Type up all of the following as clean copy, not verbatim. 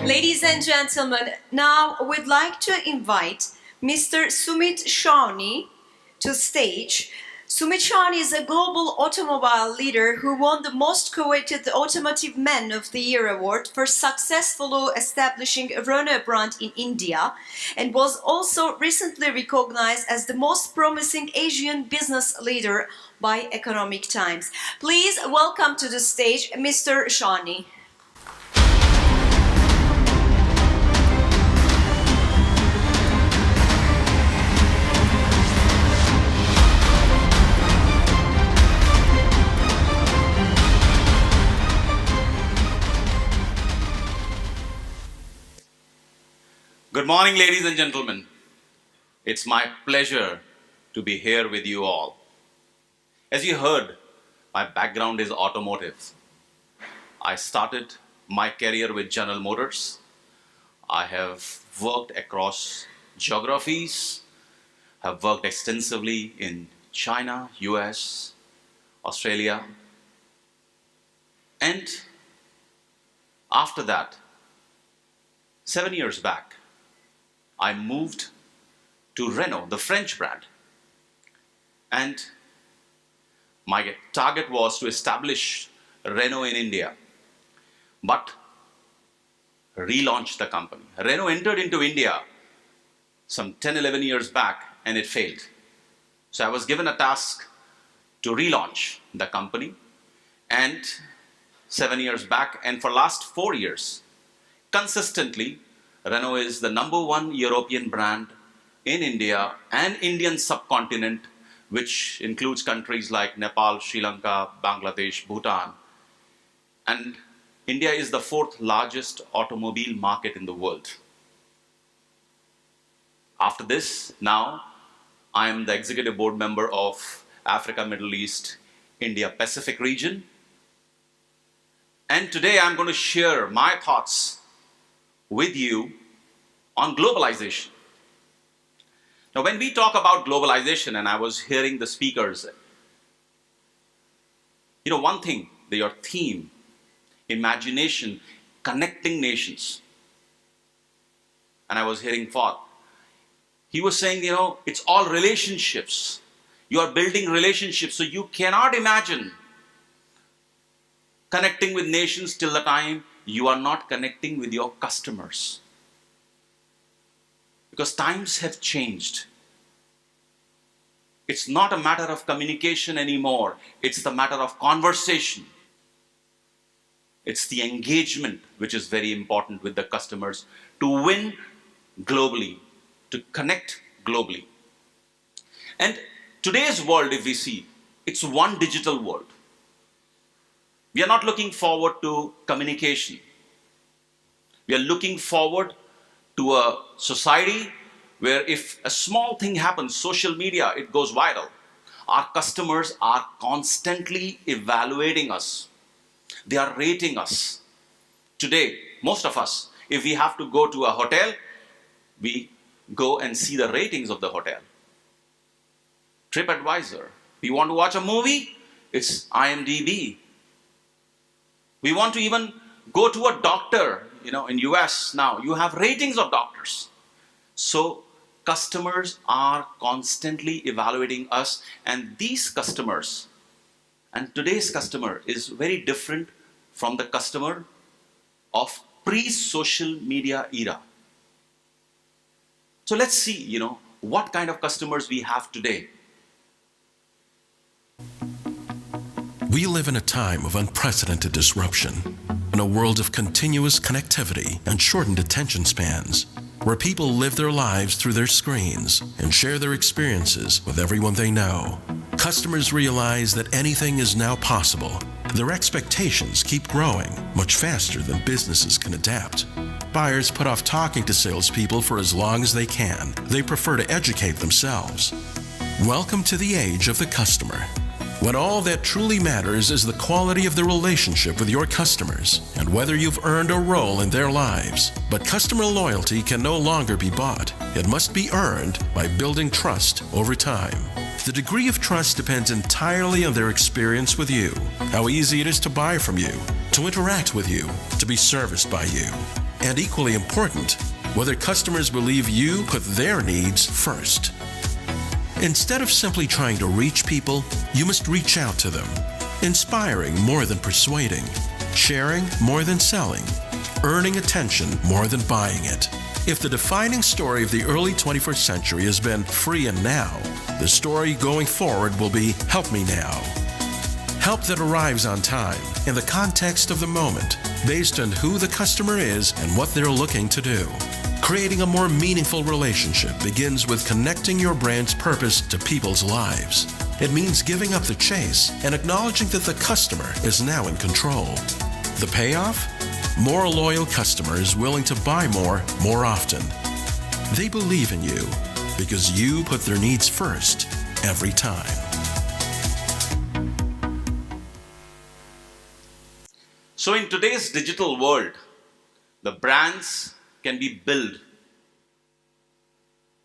Ladies and gentlemen, now we'd like to invite Mr. Sumit Sawhney to stage. Sumit Sawhney is a global automobile leader who won the most coveted Automotive Man of the Year award for successfully establishing a Renault brand in India, and was also recently recognized as the most promising Asian business leader by Economic Times. Please welcome to the stage Mr. Sawhney. Good morning, ladies and gentlemen. It's my pleasure to be here with you all. As you heard, my background is automotive. I started my career with General Motors. I have worked across geographies, have worked extensively in China, US, Australia. And after that, 7 years back, I moved to Renault, the French brand. And my target was to establish Renault in India, but relaunch the company. Renault entered into India some 10, 11 years back, and it failed. So I was given a task to relaunch the company, and 7 years back, and for last 4 years, consistently, Renault is the #1 European brand in India and Indian subcontinent, which includes countries like Nepal, Sri Lanka, Bangladesh, Bhutan. And India is the 4th largest automobile market in the world. After this, now I am the executive board member of Africa, Middle East, India, Pacific region. And today I'm going to share my thoughts with you on globalization. Now, when we talk about globalization, and I was hearing the speakers, one thing, your theme, imagination, connecting nations. And I was hearing Ford. He was saying, it's all relationships. You are building relationships, so you cannot imagine connecting with nations till the time you are not connecting with your customers. Because times have changed. It's not a matter of communication anymore. It's the matter of conversation. It's the engagement which is very important with the customers to win globally, to connect globally. And today's world, if we see, it's one digital world. We are not looking forward to communication. We are looking forward to a society where if a small thing happens, social media, it goes viral. Our customers are constantly evaluating us. They are rating us. Today, most of us, if we have to go to a hotel, we go and see the ratings of the hotel. TripAdvisor. We want to watch a movie, it's IMDb. We want to even go to a doctor, in US now, you have ratings of doctors. So customers are constantly evaluating us, and these customers, and today's customer is very different from the customer of pre-social media era. So let's see, what kind of customers we have today. We live in a time of unprecedented disruption, in a world of continuous connectivity and shortened attention spans, where people live their lives through their screens and share their experiences with everyone they know. Customers realize that anything is now possible. Their expectations keep growing much faster than businesses can adapt. Buyers put off talking to salespeople for as long as they can. They prefer to educate themselves. Welcome to the age of the customer, when all that truly matters is the quality of the relationship with your customers and whether you've earned a role in their lives. But customer loyalty can no longer be bought. It must be earned by building trust over time. The degree of trust depends entirely on their experience with you, how easy it is to buy from you, to interact with you, to be serviced by you. And equally important, whether customers believe you put their needs first. Instead of simply trying to reach people, you must reach out to them, inspiring more than persuading, sharing more than selling, earning attention more than buying it. If the defining story of the early 21st century has been free and now, the story going forward will be help me now. Help that arrives on time, in the context of the moment, based on who the customer is and what they're looking to do. Creating a more meaningful relationship begins with connecting your brand's purpose to people's lives. It means giving up the chase and acknowledging that the customer is now in control. The payoff? More loyal customers willing to buy more often. They believe in you because you put their needs first every time. So in today's digital world, the brands can be built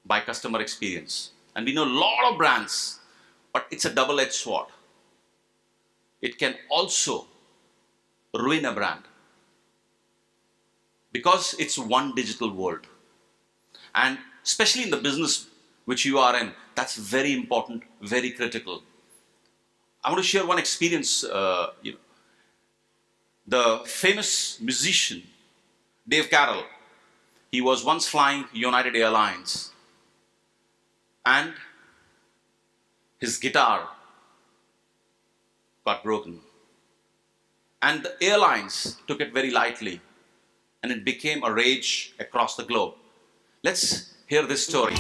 by customer experience. And we know a lot of brands, but it's a double-edged sword. It can also ruin a brand because it's one digital world. And especially in the business which you are in, that's very important, very critical. I want to share one experience. The famous musician, Dave Carroll, he was once flying United Airlines and his guitar got broken. And the airlines took it very lightly and it became a rage across the globe. Let's hear this story.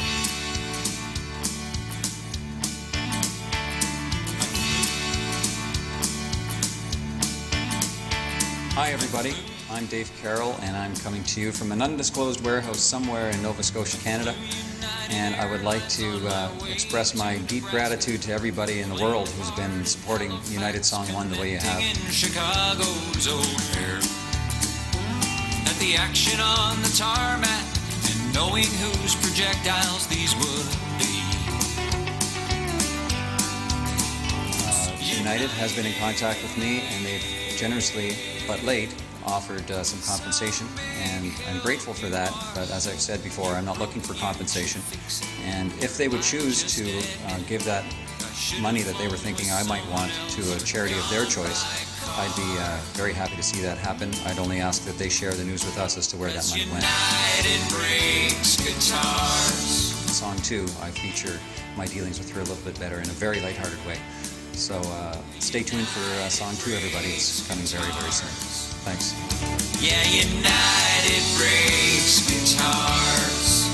Hi everybody, I'm Dave Carroll and I'm coming to you from an undisclosed warehouse somewhere in Nova Scotia, Canada. And I would like to express my deep gratitude to everybody in the world who's been supporting United Song 1 the way you have. In Chicago's old fair, at the action on the tarmac, and knowing whose projectiles these would be. United has been in contact with me and they've generously, but late, offered some compensation, and I'm grateful for that, but as I've said before, I'm not looking for compensation. And if they would choose to give that money that they were thinking I might want to a charity of their choice, I'd be very happy to see that happen. I'd only ask that they share the news with us as to where that money went. In Song 2, I feature my dealings with her a little bit better in a very lighthearted way. So stay tuned for Song 2, everybody. It's coming very, very soon. Thanks. Yeah, United breaks guitars.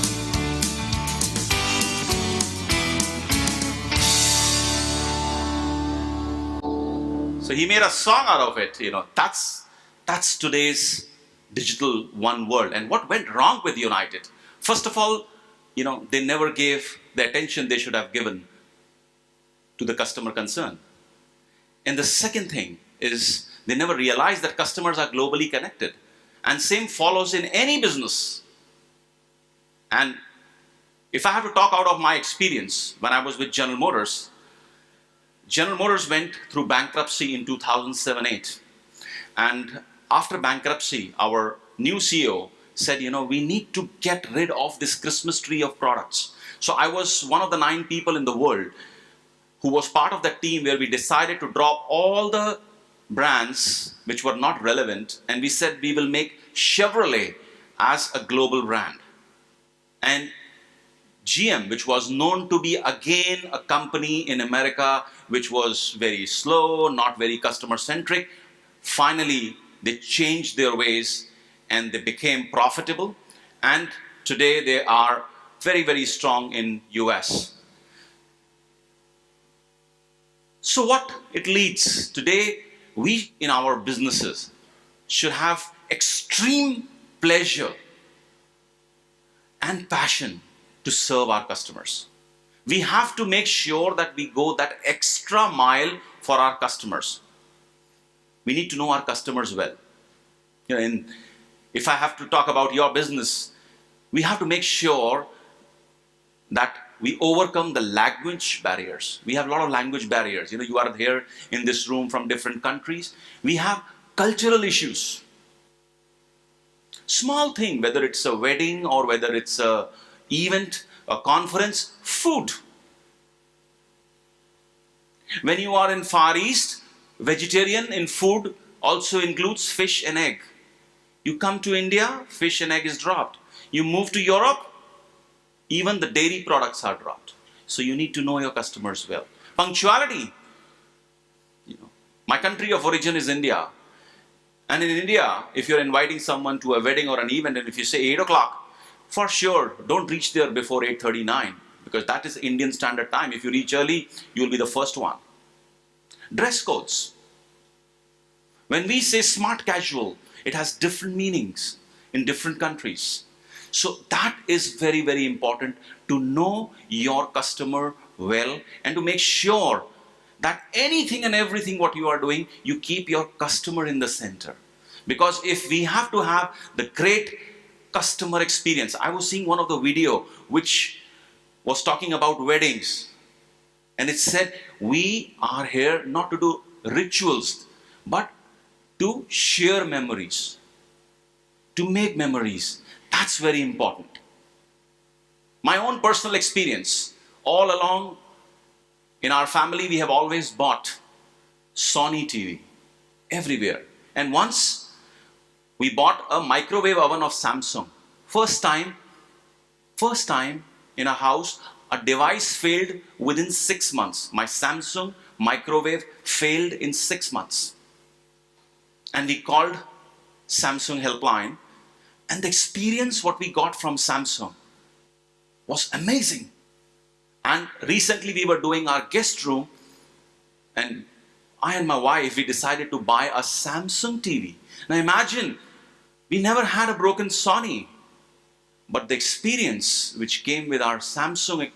So he made a song out of it. That's today's digital one world. And what went wrong with United? First of all, they never gave the attention they should have given to the customer concern. And the second thing is they never realized that customers are globally connected. And same follows in any business. And if I have to talk out of my experience, when I was with General Motors went through bankruptcy in 2007-8. And after bankruptcy, our new CEO said, we need to get rid of this Christmas tree of products. So I was one of the 9 people in the world who was part of that team where we decided to drop all the brands which were not relevant, and we said we will make Chevrolet as a global brand. And GM, which was known to be again a company in America which was very slow, not very customer-centric, finally they changed their ways and they became profitable. And today they are very, very strong in US. So what it leads, today we in our businesses should have extreme pleasure and passion to serve our customers. We have to make sure that we go that extra mile for our customers. We need to know our customers well. And if I have to talk about your business, we have to make sure that we overcome the language barriers. We have a lot of language barriers. You are here in this room from different countries. We have cultural issues. Small thing, whether it's a wedding or whether it's a event, a conference, food. When you are in Far East, vegetarian in food also includes fish and egg. You come to India, fish and egg is dropped. You move to Europe, even the dairy products are dropped. So you need to know your customers well. Punctuality. My country of origin is India. And in India, if you're inviting someone to a wedding or an event, and if you say 8 o'clock, for sure, don't reach there before 8:39, because that is Indian standard time. If you reach early, you'll be the first one. Dress codes. When we say smart casual, it has different meanings in different countries. So that is very, very important to know your customer well and to make sure that anything and everything what you are doing, you keep your customer in the center. Because if we have to have the great customer experience, I was seeing one of the video which was talking about weddings, and it said we are here not to do rituals but to share memories, to make memories. That's very important. My own personal experience, all along in our family, we have always bought Sawhney TV everywhere. And once we bought a microwave oven of Samsung. First time in a house, a device failed within 6 months. My Samsung microwave failed in 6 months. And we called Samsung helpline. And the experience what we got from Samsung was amazing. And recently we were doing our guest room, and I and my wife, we decided to buy a Samsung TV. Now imagine, we never had a broken Sony, but the experience which came with our Samsung,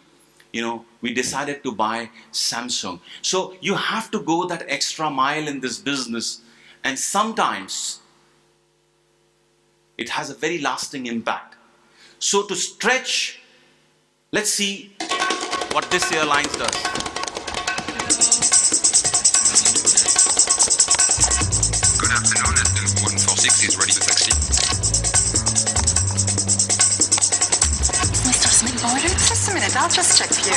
we decided to buy Samsung. So you have to go that extra mile in this business, and sometimes it has a very lasting impact. So to stretch, let's see what this airlines does. Good afternoon, SL 146 is ready to taxi. Mr. Smith ordered? Just a minute, I'll just check for you.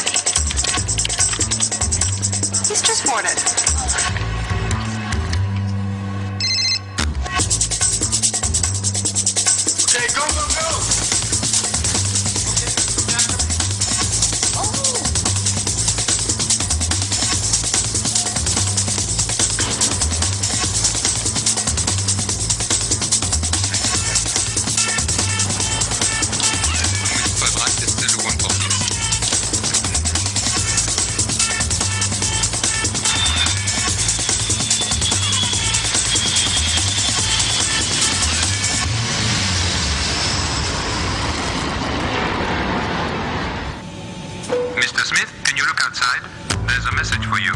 He's just ordered. Okay, go, go, go! Mr. Smith, can you look outside? There's a message for you.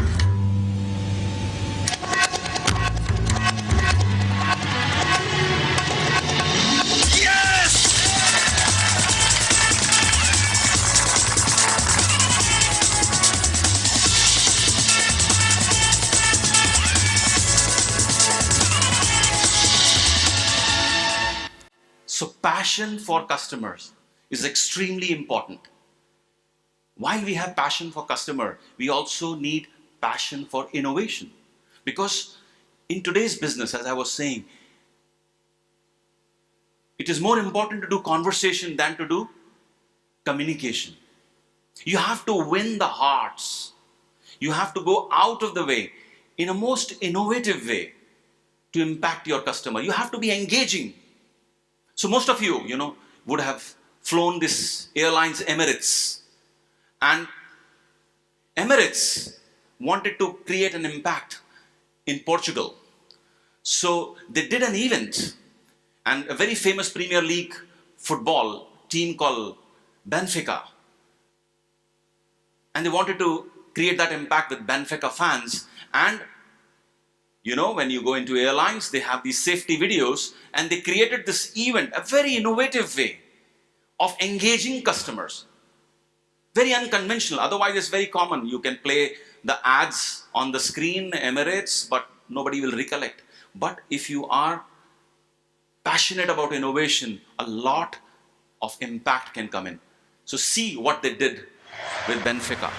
So passion for customers is extremely important. While we have passion for customer, we also need passion for innovation. Because in today's business, as I was saying, it is more important to do conversation than to do communication. You have to win the hearts. You have to go out of the way in a most innovative way to impact your customer. You have to be engaging. So most of you, would have flown this airlines Emirates. And Emirates wanted to create an impact in Portugal. So they did an event, and a very famous Premier League football team called Benfica. And they wanted to create that impact with Benfica fans. And when you go into airlines, they have these safety videos, and they created this event, a very innovative way of engaging customers. Very unconventional. Otherwise, it's very common. You can play the ads on the screen, Emirates, but nobody will recollect. But if you are passionate about innovation, a lot of impact can come in. So see what they did with Benfica.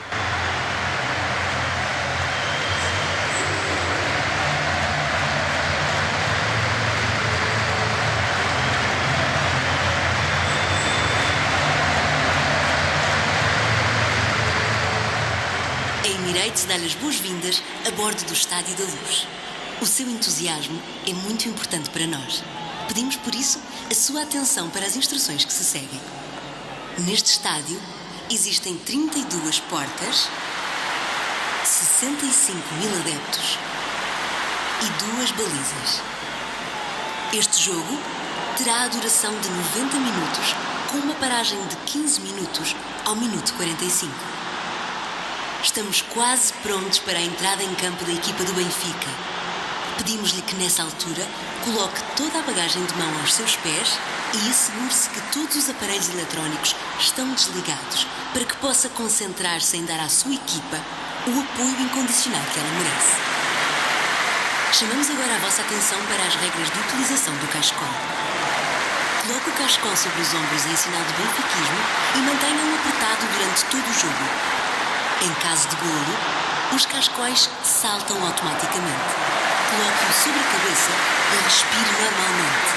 A Emirates dá-lhe as boas-vindas a bordo do Estádio da Luz. O seu entusiasmo é muito importante para nós. Pedimos, por isso, a sua atenção para as instruções que se seguem. Neste estádio, existem 32 portas, 65 mil adeptos e 2 balizas. Este jogo terá a duração de 90 minutos, com uma paragem de 15 minutos ao minuto 45. Estamos quase prontos para a entrada em campo da equipa do Benfica. Pedimos-lhe que nessa altura coloque toda a bagagem de mão aos seus pés e assegure-se que todos os aparelhos eletrónicos estão desligados para que possa concentrar-se em dar à sua equipa o apoio incondicional que ela merece. Chamamos agora a vossa atenção para as regras de utilização do cachecol. Coloque o cachecol sobre os ombros em sinal de benfiquismo e mantenha-o apertado durante todo o jogo. Em caso de golo, os cascóis saltam automaticamente. Coloque-o sobre a cabeça e respire normalmente.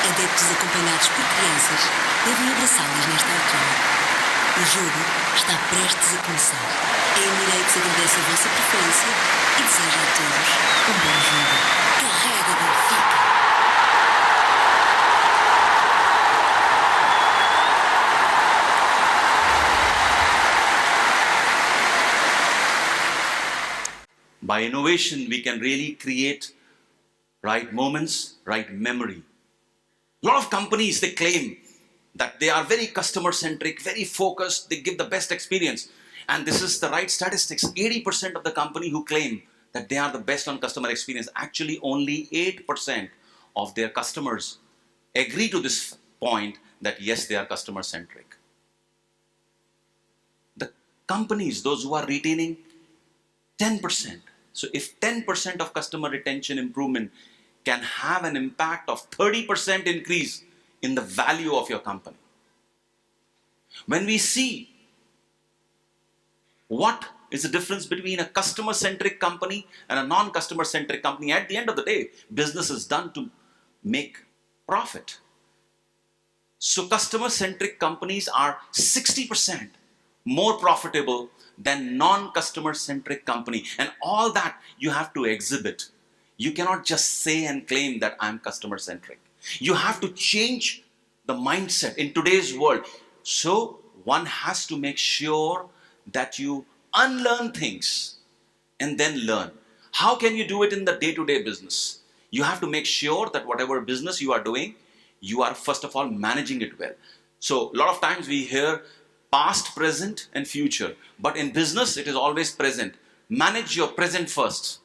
Adeptos acompanhados por crianças devem abraçá-las nesta altura. O jogo está prestes a começar. A Emirates agradece a vossa preferência e deseja a todos um bom jogo. Carrega Benfica! By innovation, we can really create right moments, right memory. A lot of companies, they claim that they are very customer-centric, very focused, they give the best experience. And this is the right statistics. 80% of the company who claim that they are the best on customer experience, actually only 8% of their customers agree to this point that yes, they are customer-centric. The companies, those who are retaining 10%. So if 10% of customer retention improvement can have an impact of 30% increase in the value of your company. When we see what is the difference between a customer-centric company and a non-customer-centric company, at the end of the day, business is done to make profit. So customer-centric companies are 60% more profitable than non-customer-centric company. And all that you have to exhibit. You cannot just say and claim that I'm customer-centric. You have to change the mindset in today's world. So one has to make sure that you unlearn things and then learn. How can you do it in the day-to-day business? You have to make sure that whatever business you are doing, you are first of all managing it well. So a lot of times we hear past, present, and future. But in business, it is always present. Manage your present first.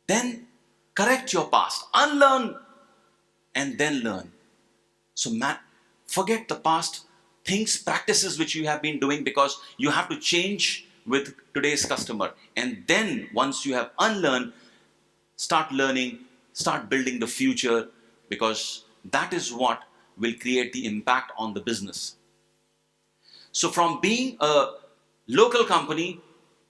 Then correct your past. Unlearn and then learn. So forget the past things, practices which you have been doing, because you have to change with today's customer. And then once you have unlearned, start learning, start building the future, because that is what will create the impact on the business. So from being a local company,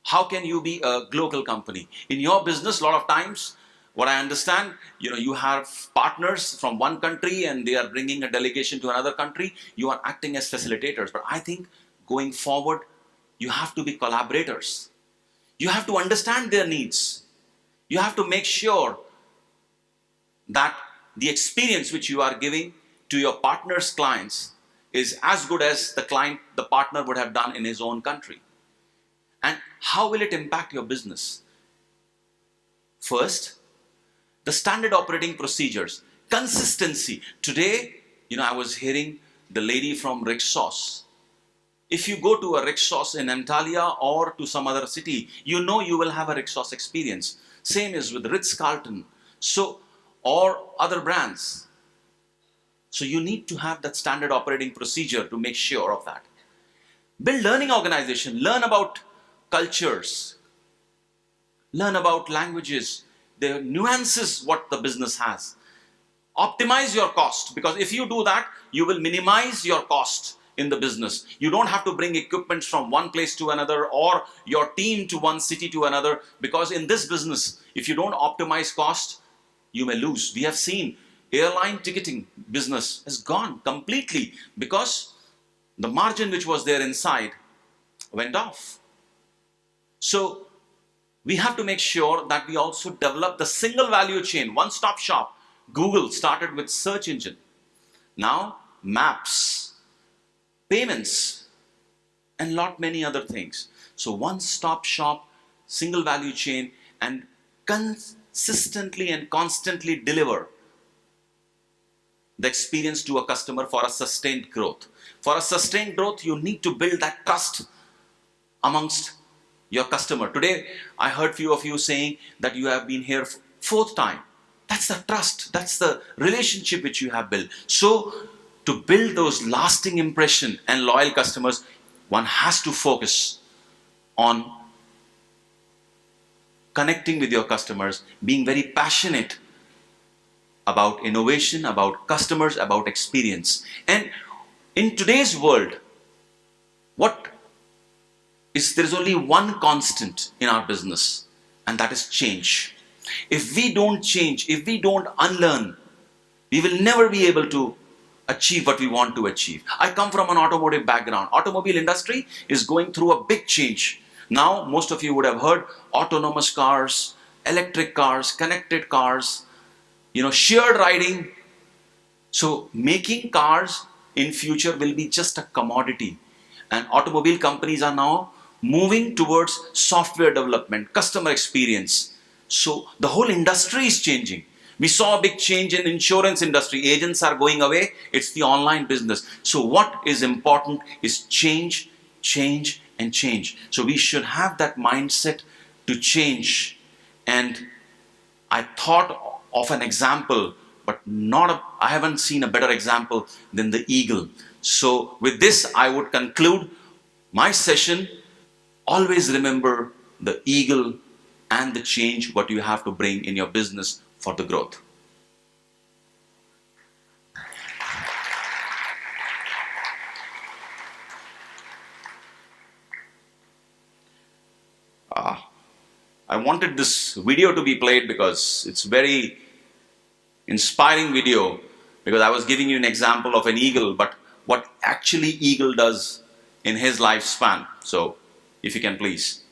how can you be a global company? In your business, a lot of times, what I understand, you have partners from one country and they are bringing a delegation to another country. You are acting as facilitators. But I think going forward, you have to be collaborators. You have to understand their needs. You have to make sure that the experience which you are giving to your partner's clients is as good as the partner would have done in his own country. And how will it impact your business? First, the standard operating procedures, consistency. Today, I was hearing the lady from rickshaws. If you go to a rickshaws in Antalya or to some other city, you will have a rickshaws experience. Same is with Ritz-Carlton, or other brands. So you need to have that standard operating procedure to make sure of that. Build learning organization, learn about cultures, learn about languages, the nuances what the business has. Optimize your cost, because if you do that, you will minimize your cost in the business. You don't have to bring equipment from one place to another or your team to one city to another, because in this business, if you don't optimize cost, you may lose. We have seen airline ticketing business has gone completely because the margin which was there inside went off. So we have to make sure that we also develop the single value chain, one-stop shop. Google started with search engine. Now maps, payments, and lot many other things. So one-stop shop, single value chain, and consistently and constantly deliver the experience to a customer for a sustained growth. For a sustained growth, you need to build that trust amongst your customer. Today, I heard few of you saying that you have been here fourth time. That's the trust. That's the relationship which you have built. So, to build those lasting impression and loyal customers, one has to focus on connecting with your customers, being very passionate about innovation, about customers, about experience. And in today's world, there is only one constant in our business, and that is change. If we don't change, if we don't unlearn, we will never be able to achieve what we want to achieve. I come from an automotive background. Automobile industry is going through a big change. Now, most of you would have heard autonomous cars, electric cars, connected cars, shared riding. So making cars in future will be just a commodity. And automobile companies are now moving towards software development, customer experience. So the whole industry is changing. We saw a big change in insurance industry. Agents are going away. It's the online business. So what is important is change, change, and change. So we should have that mindset to change. And I thought of an example, but I haven't seen a better example than the eagle. So with this, I would conclude my session. Always remember the eagle and the change what you have to bring in your business for the growth. I wanted this video to be played because it's very inspiring video, because I was giving you an example of an eagle, but what actually eagle does in his lifespan. So if you can please.